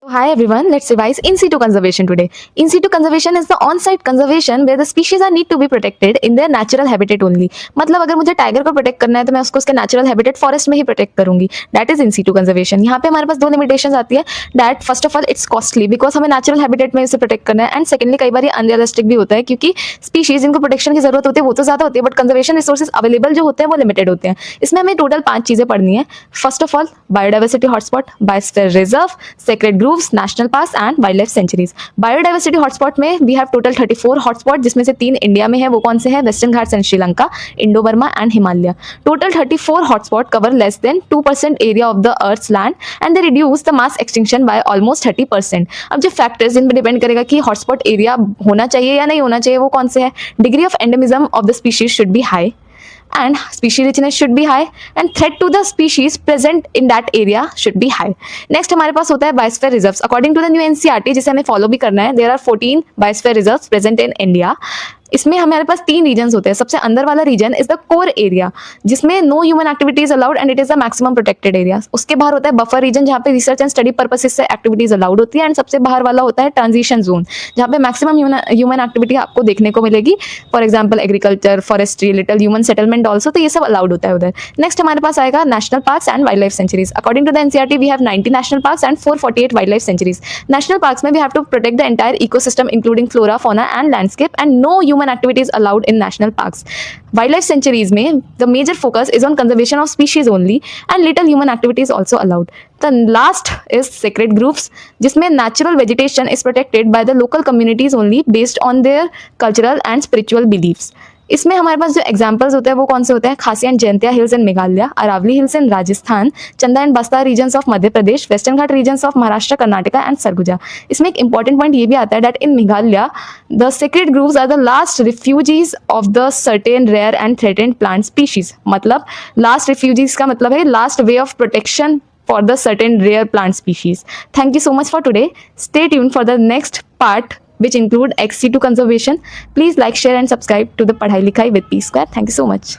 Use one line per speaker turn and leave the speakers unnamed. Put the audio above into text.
Hi everyone, let's revise in situ conservation today. In situ conservation is the on-site conservation where the species are need to be protected in their natural habitat only. मतलब अगर मुझे tiger को protect करना है तो मैं उसको उसके नेचुरल हैबिटेट फॉरेस्ट में ही प्रोटेक्ट करूंगी. That is in Situ conservation. यहाँ पे हमारे पास दो लिमिटेशंस आती है. That first of all it's costly because हमें नेचुरल हैबिटेट में इसे प्रोटेक्ट करना है, एंड सेकंडली कई बार ये अनरियलिस्टिक भी होता है क्योंकि स्पीशीज जिनको प्रोटेक्शन की जरूरत होती है वो तो ज्यादा होती है, बट कंजर्वेशन रिसोर्सेज अवेलेबल जो होते हैं वो लिमिटेड होते हैं. इसमें हमें टोटल 5 चीजें पढ़नी है. First of all biodiversity hotspot, biosphere reserve, sacred grooves, national parks and wildlife centuries. Biodiversity hotspot में वी हैव टोटल 34 हॉटस्पॉट, जिसमें से 3 इंडिया में है. वो कौन से हैं? Western Ghats and Sri Lanka, Indo Burma and Himalaya. Total 34 hotspot cover less than 2% area of the earth's land and they reduce the mass extinction by almost 30%. अब जो फैक्टर्स इन पर डिपेंड करेगा कि हॉटस्पॉट एरिया होना चाहिए या नहीं होना चाहिए वो कौन से है. Degree of endemism of the species should be high and species richness should be high and threat to the species present in that area should be high. Next हमारे पास होता है biosphere reserves. According to the new NCERT जिसे हमें follow भी करना है, there are 14 biosphere reserves present in India. इसमें हमारे पास 3 रीजन्स होते हैं. सबसे अंदर वाला region is the core area जिसमें no human activities allowed and it is the maximum protected area. उसके बाहर होता है बफर रीजन जहाँ पे रिसर्च एंड स्टडी पर्पसेस से एक्टिविटीज अलाउड होती है, एंड सबसे बाहर वाला होता है ट्रांजिशन जोन जहाँ पे मैक्सिमम ह्यूमन एक्टिविटी आपको देखने को मिलेगी. For example agriculture, forestry, little human settlement also, तो ये सब अलाउड होता है उधर. नेक्स्ट हमारे पास आएगा national parks and wildlife sanctuaries. According to the NCERT we have 90 national parks and 448 wildlife sanctuaries. National parks में we have to protect the entire ecosystem including flora, fauna and landscape, and no human activities allowed in national parks. Wildlife sanctuaries में the major focus is on conservation of species only and little human activities also allowed. The last is sacred groves जिसमें natural vegetation is protected by the local communities only based on their cultural and spiritual beliefs. इसमें हमारे पास जो examples होते हैं वो कौन से होते हैं? Khasi and Jaintia hills in Meghalaya, Aravalli hills in Rajasthan, Chanda and Bastar regions of Madhya Pradesh, western Ghat regions of Maharashtra, Karnataka and Surguja. इसमें एक इंपॉर्टेंट पॉइंट ये भी आता है that in Meghalaya the sacred groves are the last refugees of the certain rare and threatened plant species. मतलब last refugees का मतलब है last way of protection for the certain rare plant species. Thank you so much for today. Stay tuned for the next part which include ex situ conservation. Please like, share and subscribe to the Padhai Likhai with P Square. Thank you so much.